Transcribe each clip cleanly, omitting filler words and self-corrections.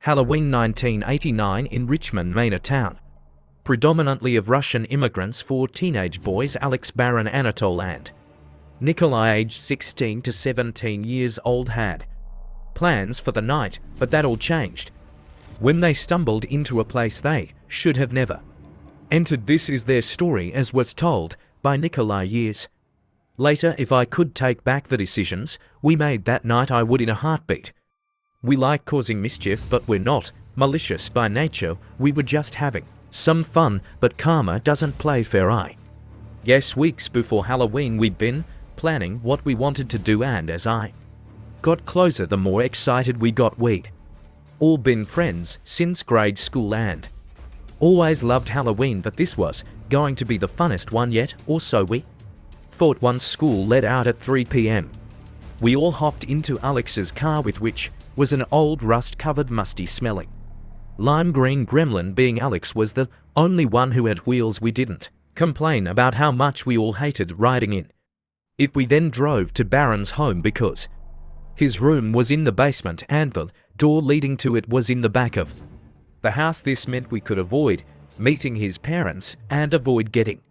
Halloween 1989 in Richmond, Maine, a town predominantly of Russian immigrants. Four teenage boys, Alex, Baron, Anatole and Nikolai, aged 16 to 17 years old, had plans for the night, but that all changed when they stumbled into a place they should have never entered. This is their story as was told by Nikolai years later. If I could take back the decisions we made that night, I would in a heartbeat. We like causing mischief, but we're not malicious by nature. We were just having some fun, but karma doesn't play fair. Yes, weeks before Halloween we'd been planning what we wanted to do, and as I got closer the more excited we got. We'd all been friends since grade school and always loved Halloween, but this was going to be the funnest one yet, or so we thought. Once school let out at 3 p.m, we all hopped into Alex's car, with which was an old rust-covered, musty-smelling lime green gremlin. Being Alex was the only one who had wheels, we didn't complain about how much we all hated riding in it. We then drove to Baron's home because his room was in the basement and the door leading to it was in the back of the house. This meant we could avoid meeting his parents and avoid getting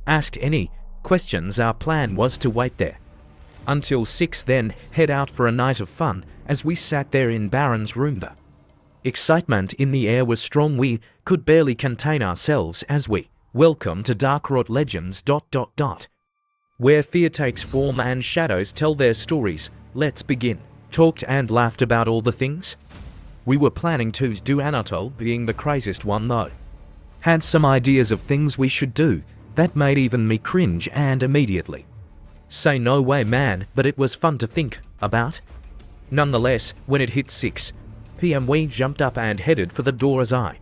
asked any questions. Our plan was to wait there until 6, then head out for a night of fun. As we sat there in Baron's room, the excitement in the air was strong. We could barely contain ourselves as we welcome to DarkWrought Legends ... where fear takes form and shadows tell their stories. Let's begin. Talked and laughed about all the things we were planning to do, Anatole being the craziest one though. Had some ideas of things we should do that made even me cringe and immediately say no way man, but it was fun to think about. Nonetheless, when it hit 6 p.m. we jumped up and headed for the door. As I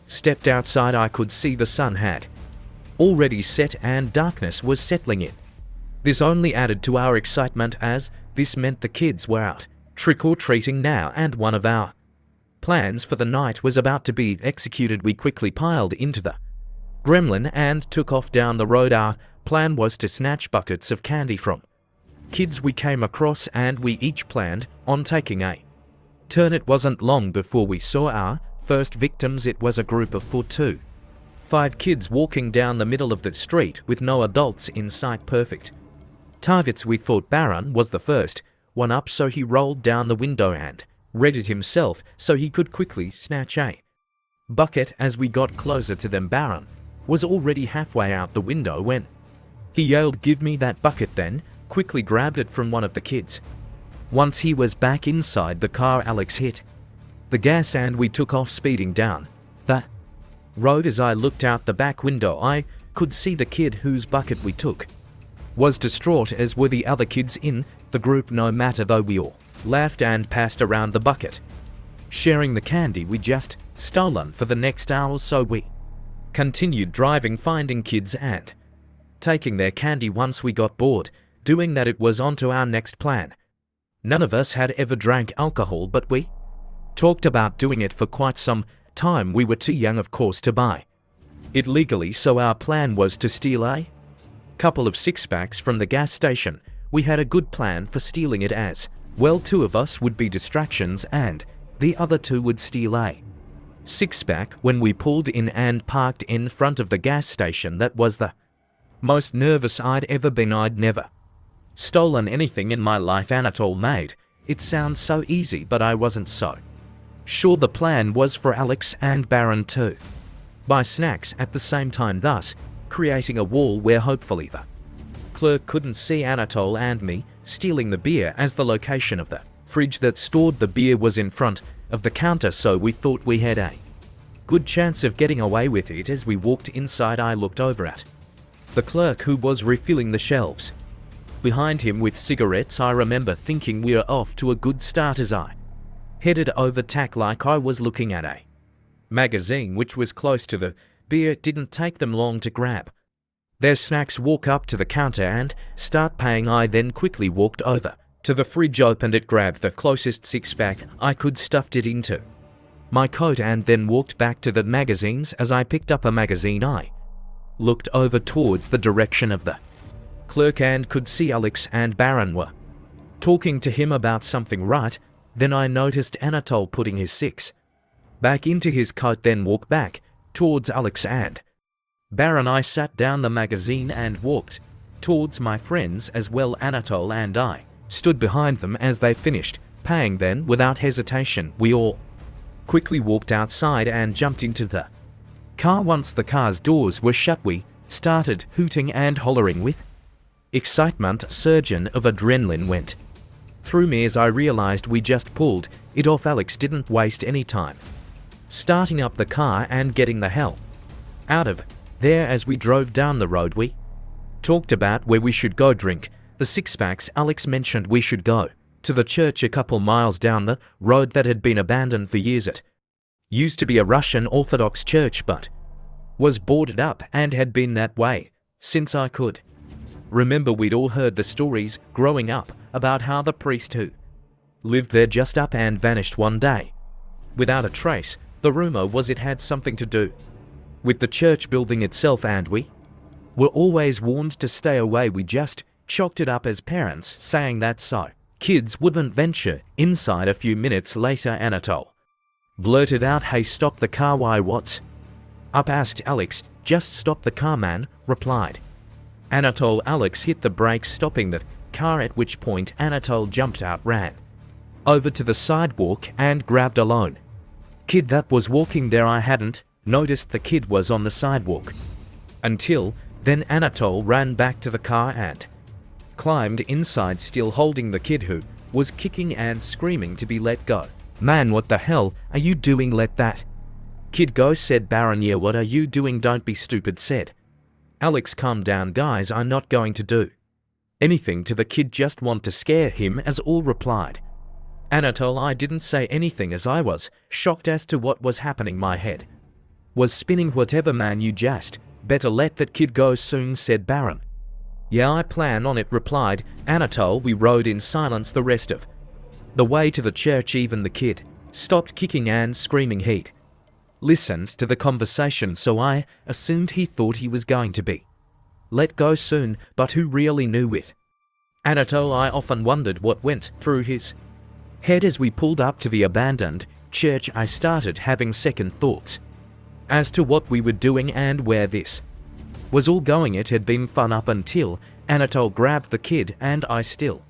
stepped outside, I could see the sun had already set and darkness was settling in. This only added to our excitement, as this meant the kids were out trick-or-treating now, and one of our plans for the night was about to be executed. We quickly piled into the gremlin and took off down the road. Our plan was to snatch buckets of candy from kids we came across, and we each planned on taking a turn. It wasn't long before we saw our first victims. It was a group of 4 to 5 kids walking down the middle of the street with no adults in sight. Perfect targets. We thought Baron was the first one up, so he rolled down the window and readied himself so he could quickly snatch a bucket. As we got closer to them, Baron was already halfway out the window when he yelled, "Give me that bucket," then quickly grabbed it from one of the kids. Once he was back inside the car, Alex hit the gas and we took off, speeding down the road. As I looked out the back window, I could see the kid whose bucket we took was distraught, as were the other kids in the group. No matter though, we all laughed and passed around the bucket, sharing the candy we just stolen. For the next hour or so we continued driving, finding kids and taking their candy. Once we got bored doing that, it was on to our next plan. None of us had ever drank alcohol, but we talked about doing it for quite some time. We were too young, of course, to buy it legally, so our plan was to steal a couple of 6-packs from the gas station. We had a good plan for stealing it as well. 2 of us would be distractions and the other 2 would steal a 6-pack. When we pulled in and parked in front of the gas station, that was the most nervous I'd ever been. I'd never stolen anything in my life. Anatole made it sound so easy, but I wasn't so sure. The plan was for Alex and Baron to buy snacks at the same time, thus creating a wall where hopefully the clerk couldn't see Anatole and me stealing the beer, as the location of the fridge that stored the beer was in front of the counter, so we thought we had a good chance of getting away with it. As we walked inside, I looked over at the clerk, who was refilling the shelves behind him with cigarettes. I remember thinking we were off to a good start as I headed over, tack like I was looking at a magazine which was close to the beer. It didn't take them long to grab their snacks, walk up to the counter and start paying. I then quickly walked over to the fridge, opened it, grabbed the closest 6-pack I could, stuffed it into my coat, and then walked back to the magazines. As I picked up a magazine, I looked over towards the direction of the clerk and could see Alex and Baron were talking to him about something. Right then I noticed Anatole putting his 6 back into his coat, then walked back towards Alex and Baron. I sat down the magazine and walked towards my friends as well. Anatole and I stood behind them as they finished paying. Then, without hesitation, we all quickly walked outside and jumped into the car. Once the car's doors were shut, we started hooting and hollering with excitement. A surge of adrenaline went through me as I realized we just pulled it off. Alex didn't waste any time starting up the car and getting the hell out of there. As we drove down the road, we talked about where we should go drink the six-packs. Alex mentioned we should go to the church a couple miles down the road that had been abandoned for years. It used to be a Russian Orthodox church but was boarded up and had been that way since I could remember. We'd all heard the stories growing up about how the priest who lived there just up and vanished one day without a trace. The rumor was it had something to do with the church building itself, and we were always warned to stay away. We just chalked it up as parents saying that so kids wouldn't venture inside. A few minutes later, Anatole blurted out, "Hey, stop the car." "Why, what's up?" asked Alex. "Just stop the car, man," replied Anatole. Alex hit the brakes, stopping the car, at which point Anatole jumped out, ran over to the sidewalk and grabbed a lone kid that was walking there. I hadn't noticed the kid was on the sidewalk until then. Anatole ran back to the car and climbed inside, still holding the kid who was kicking and screaming to be let go. "Man, what the hell are you doing? Let that kid go," said Baron. "Yeah, what are you doing? Don't be stupid," said Alex. "Calm down, guys. I'm not going to do anything to the kid, just want to scare him," as all replied. Anatole. I didn't say anything as I was shocked as to what was happening. My head was spinning. "Whatever, man, you just better let that kid go soon," said Baron. "Yeah, I plan on it," replied Anatole. We rode in silence the rest of the way to the church. Even the kid stopped kicking and screaming. He'd listened to the conversation, so I assumed he thought he was going to be let go soon, but who really knew with Anatole? I often wondered what went through his head. As we pulled up to the abandoned church, I started having second thoughts as to what we were doing and where this was all going. It had been fun up until Anatole grabbed the kid, and I still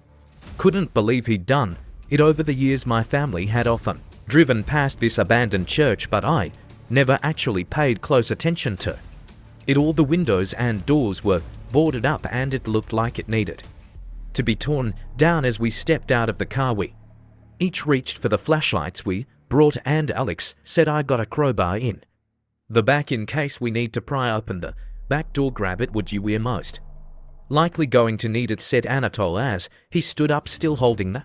couldn't believe he'd done it. Over the years, my family had often driven past this abandoned church, but I never actually paid close attention to it. All the windows and doors were boarded up, and it looked like it needed to be torn down. As we stepped out of the car, we each reached for the flashlights we brought, and Alex said, "I got a crowbar in the back in case we need to pry open the back door. Grab it, would you? We're most likely going to need it," said Anatole as he stood up, still holding the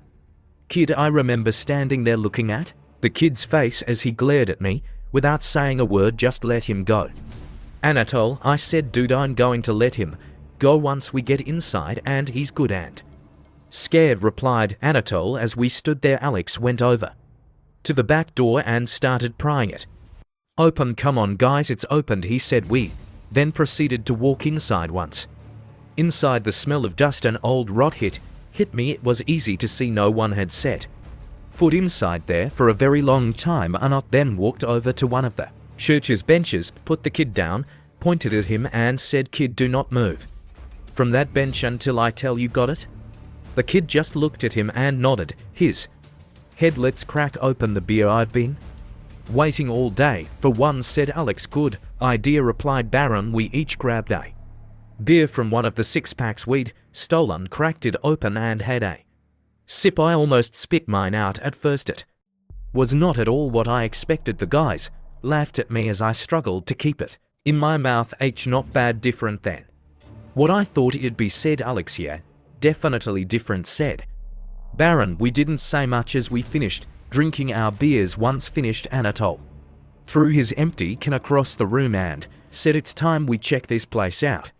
kid. I remember standing there looking at the kid's face as he glared at me without saying a word. "Just let him go, Anatole," I said. "Dude, I'm going to let him go once we get inside and he's good and scared," replied Anatole. As we stood there, Alex went over to the back door and started prying it open. "Come on, guys, it's opened," he said. We then proceeded to walk inside. Once inside, the smell of dust and old rot hit me. It was easy to see no one had set foot inside there for a very long time. Anat then walked over to one of the church's benches, put the kid down, pointed at him and said, "Kid, do not move from that bench until I tell you. Got it?" The kid just looked at him and nodded his head. "Let's crack open the beer. I've been waiting all day for one," said Alex. "Good idea," replied Baron. We each grabbed a beer from one of the six-packs we'd stolen, cracked it open and had a sip. I almost spit mine out at first. It was not at all what I expected. The guys laughed at me as I struggled to keep it in my mouth. Not bad, different than what I thought it'd be," said Alex. "Yeah, definitely different," said Baron. We didn't say much as we finished drinking our beers. Once finished, Anatole threw his empty can across the room and said, "It's time we check this place out."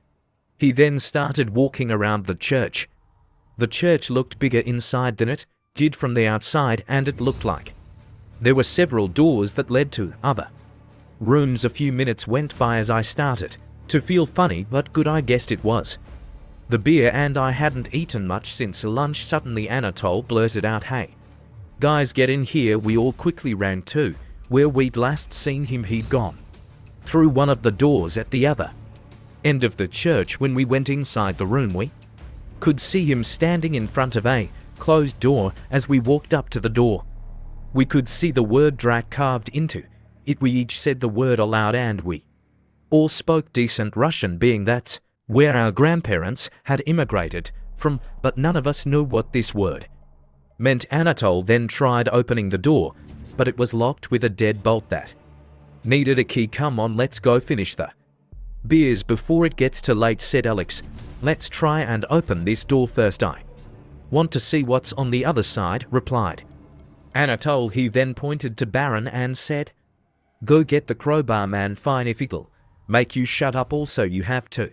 He then started walking around the church. The church looked bigger inside than it did from the outside, and it looked like there were several doors that led to other rooms. A few minutes went by as I started to feel funny, but good, I guessed it was the beer, and I hadn't eaten much since lunch. Suddenly Anatole blurted out, "Hey, guys, get in here." We all quickly ran to where we'd last seen him. He'd gone through one of the doors at the other end of the church. When we went inside the room, we could see him standing in front of a closed door. As we walked up to the door, we could see the word Drak carved into it. We each said the word aloud, and we all spoke decent Russian, being that's where our grandparents had immigrated from, but none of us knew what this word meant. Anatole then tried opening the door, but it was locked with a deadbolt that needed a key. Come on, let's go finish the beers before it gets too late, said Alex. Let's try and open this door first. I want to see what's on the other side, replied Anatole. He then pointed to Baron and said, go get the crowbar, man. Fine, if it'll make you shut up. Also, you have to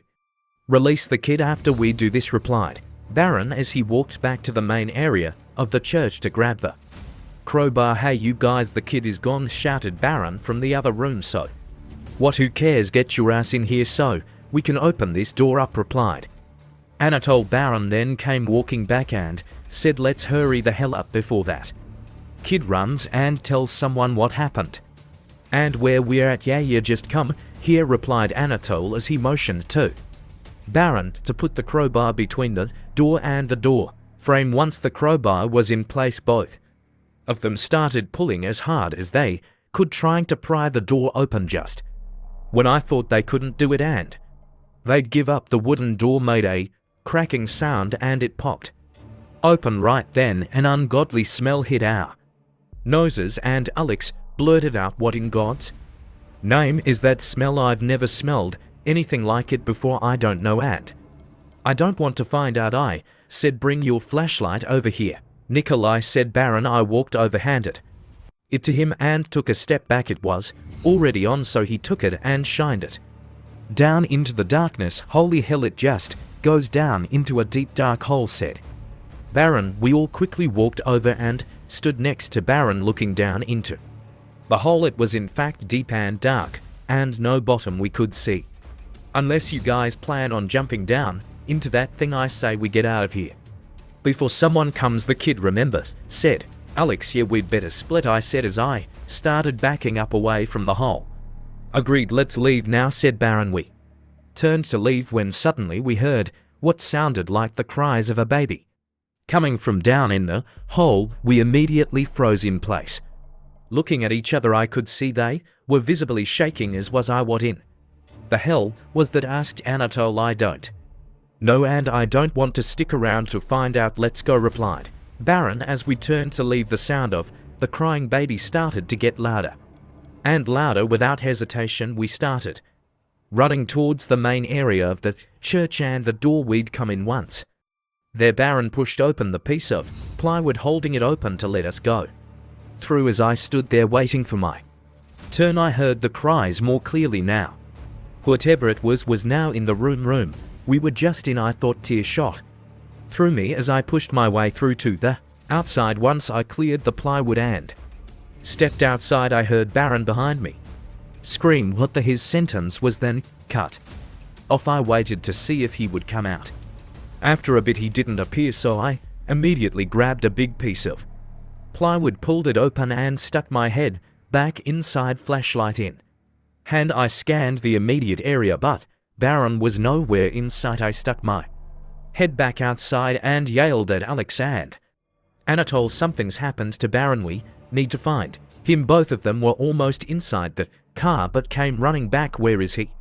release the kid after we do this, replied Baron as he walked back to the main area of the church to grab the crowbar. Hey you guys, the kid is gone, shouted Baron from the other room. So what, who cares? Get your ass in here so we can open this door up, replied Anatole. Baron then came walking back and said, let's hurry the hell up before that kid runs and tells someone what happened and where we're at. Yeah, you just come here, replied Anatole as he motioned to Baron to put the crowbar between the door and the door frame. Once the crowbar was in place, both of them started pulling as hard as they could, trying to pry the door open. Just when I thought they couldn't do it and they'd give up, the wooden door made a cracking sound and it popped open. Right then, an ungodly smell hit our noses and Alex blurted out, what in God's name is that smell? I've never smelled anything like it before. I don't know, and I don't want to find out. I said, bring your flashlight over here, Nikolai, said Baron. I walked over, handed it to him and took a step back. It was already on, so he took it and shined it down into the darkness. Holy hell, it just goes down into a deep dark hole, said Baron. We all quickly walked over and stood next to Baron, looking down into the hole. It was in fact deep and dark, and no bottom we could see. Unless you guys plan on jumping down into that thing, I say we get out of here before someone comes. The kid, remember, said Alex. Yeah, we'd better split, I said as I started backing up away from the hole. Agreed, let's leave now, said Baron. We turned to leave when suddenly we heard what sounded like the cries of a baby coming from down in the hole. We immediately froze in place, looking at each other. I could see they were visibly shaking, as was I. What in the hell was that, asked Anatole. I don't know, and I don't want to stick around to find out. Let's go, replied Baron. As we turned to leave, the sound of the crying baby started to get louder and louder. Without hesitation, we started running towards the main area of the church and the door we'd come in. Once there, Baron pushed open the piece of plywood, holding it open to let us go through. As I stood there waiting for my turn, I heard the cries more clearly now. Whatever it was now in the room we were just in. I thought tear shot through me as I pushed my way through to the outside. Once I cleared the plywood and stepped outside, I heard Baron behind me scream. What the? His sentence was then cut off. I waited to see if he would come out. After a bit he didn't appear, so I immediately grabbed a big piece of plywood, pulled it open and stuck my head back inside, flashlight in hand. I scanned the immediate area, but Baron was nowhere in sight. I stuck my head back outside and yelled at Alex and Anatole, something's happened to Baron. We need to find him. Both of them were almost inside the car but came running back. Where is he?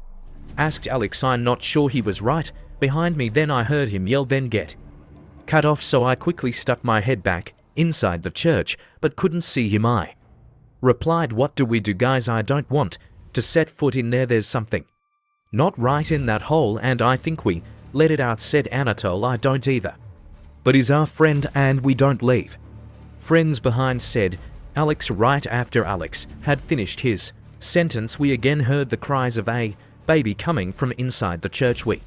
asked Alex. I'm not sure, he was right behind me. Then I heard him yell, then get cut off, so I quickly stuck my head back inside the church but couldn't see him. I replied, what do we do, guys? I don't want to set foot in there. There's something not right in that hole and I think we let it out, said Anatole. I don't either, but he's our friend and we don't leave friends behind, said Alex. Right after Alex had finished his sentence, we again heard the cries of a baby coming from inside the church. We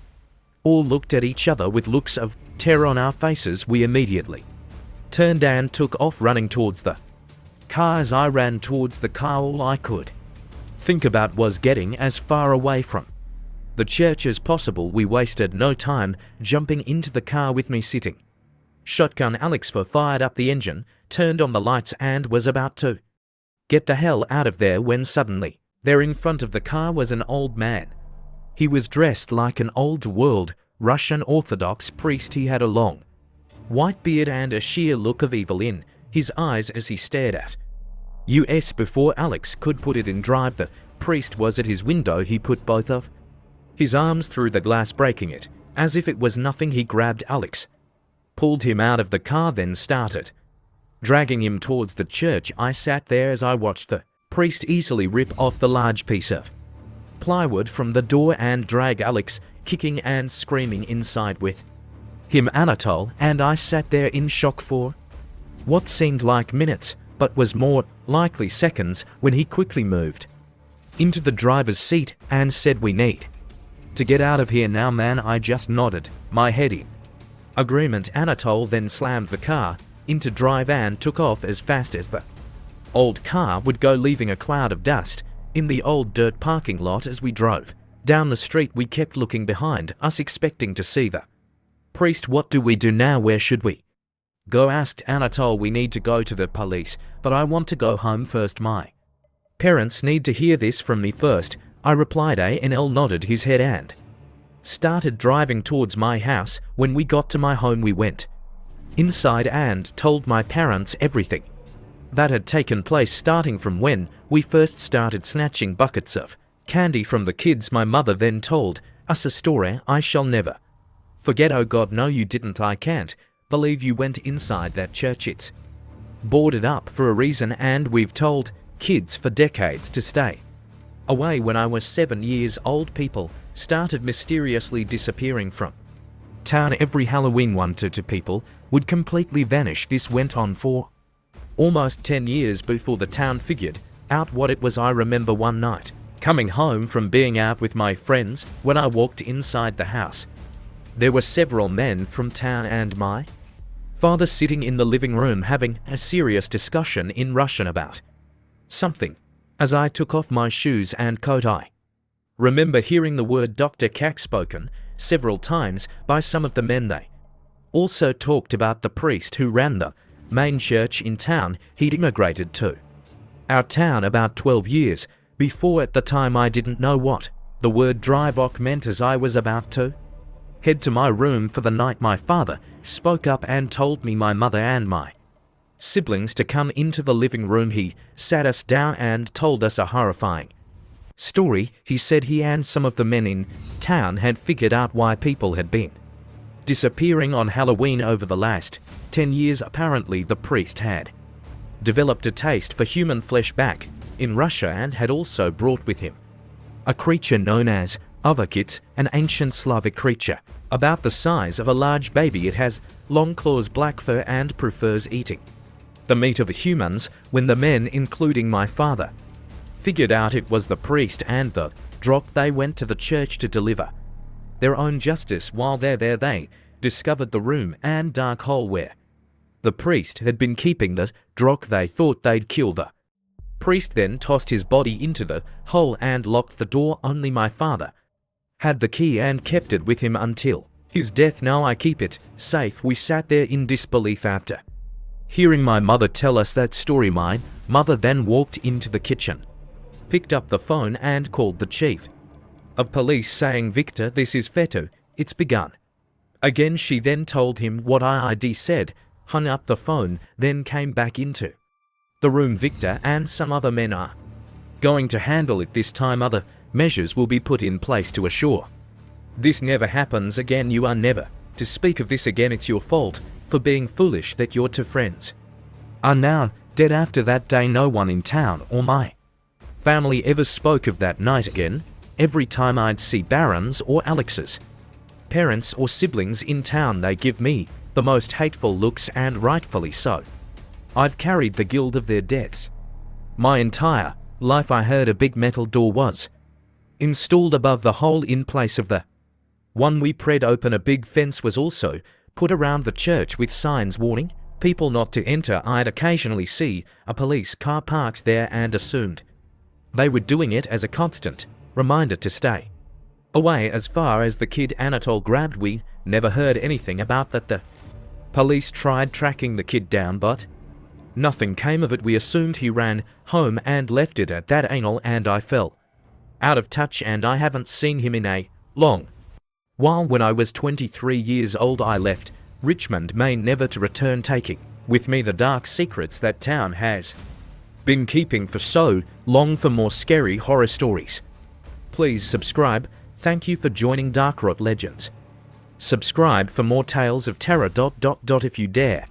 all looked at each other with looks of terror on our faces. We immediately turned and took off running towards the car. As I ran towards the car, all I could think about was getting as far away from the church as possible. We wasted no time jumping into the car with me sitting shotgun. Alex fired up the engine, turned on the lights and was about to get the hell out of there when suddenly, there in front of the car was an old man. He was dressed like an old-world Russian Orthodox priest. He had a long, white beard and a sheer look of evil in his eyes as he stared at us. Before Alex could put it in drive, the priest was at his window. He put both of his arms through the glass, breaking it. As if it was nothing, he grabbed Alex, pulled him out of the car, then started dragging him towards the church. I sat there as I watched the priest easily rip off the large piece of plywood from the door and drag Alex, kicking and screaming, inside with him. Anatole and I sat there in shock for what seemed like minutes, but was more likely seconds, when he quickly moved into the driver's seat and said, "We need to get out of here now, man." I just nodded my head in agreement. Anatole then slammed the car into drive and took off as fast as the old car would go, leaving a cloud of dust in the old dirt parking lot. As we drove down the street, we kept looking behind us, expecting to see the priest. "What do we do now? Where should we go?" asked Anatole. "We need to go to the police, but I want to go home first. My parents need to hear this from me first," I replied. Anl nodded his head and started driving towards my house. When we got to my home, we went inside and told my parents everything that had taken place, starting from when we first started snatching buckets of candy from the kids. My mother then told us a story I shall never forget. "Oh God, no you didn't. I can't believe you went inside that church. It's boarded up for a reason, and we've told kids for decades to stay away. When I was 7 years old, people started mysteriously disappearing from town. Every Halloween, 1 to 2 people would completely vanish. This went on for almost 10 years before the town figured out what it was. I remember one night coming home from being out with my friends. When I walked inside the house, there were several men from town and my father sitting in the living room having a serious discussion in Russian about something. As I took off my shoes and coat, I remember hearing the word Dr. Kak spoken several times by some of the men. They also talked about the priest who ran the main church in town. He'd immigrated to our town about 12 years before. At the time, I didn't know what the word "drivok" meant. As I was about to head to my room for the night, my father spoke up and told me, my mother and my siblings to come into the living room. He sat us down and told us a horrifying story. He said he and some of the men in town had figured out why people had been disappearing on Halloween over the last 10 years. Apparently, the priest had developed a taste for human flesh back in Russia and had also brought with him a creature known as Avakits, an ancient Slavic creature about the size of a large baby. It has long claws, black fur, and prefers eating the meat of humans. When the men, including my father, figured out it was the priest and the Drok, they went to the church to deliver their own justice. While they're there, they discovered the room and dark hole where the priest had been keeping the Drok. They thought they'd kill the priest, then tossed his body into the hole and locked the door. Only my father had the key and kept it with him until his death. Now I keep it safe. We sat there in disbelief after hearing my mother tell us that story. My mother then walked into the kitchen, picked up the phone and called the chief of police, saying, "Victor, this is Feto. It's begun again." She then told him what IID said, hung up the phone, then came back into the room. "Victor and some other men are going to handle it this time. Other measures will be put in place to assure this never happens again. You are never to speak of this again. It's your fault for being foolish that your 2 friends are now dead." After that day, no one in town or my family ever spoke of that night again. Every time I'd see Baron's or Alex's parents or siblings in town, they give me the most hateful looks, and rightfully so. I've carried the guilt of their deaths my entire life. I heard a big metal door was installed above the hole in place of the one we pried open. A big fence was also put around the church with signs warning people not to enter. I'd occasionally see a police car parked there and assumed they were doing it as a constant reminder to stay away. As far as the kid Anatole grabbed, we never heard anything about that. The police tried tracking the kid down, but Nothing came of it. We assumed he ran home and left it at that anal, and I fell out of touch, and I haven't seen him in a long while. When I was 23 years old, I left Richmond, Maine, never to return, taking with me the dark secrets that town has been keeping for so long. For more scary horror stories, please subscribe. Thank you for joining DarkWrought Legends. Subscribe for more tales of terror. If you dare.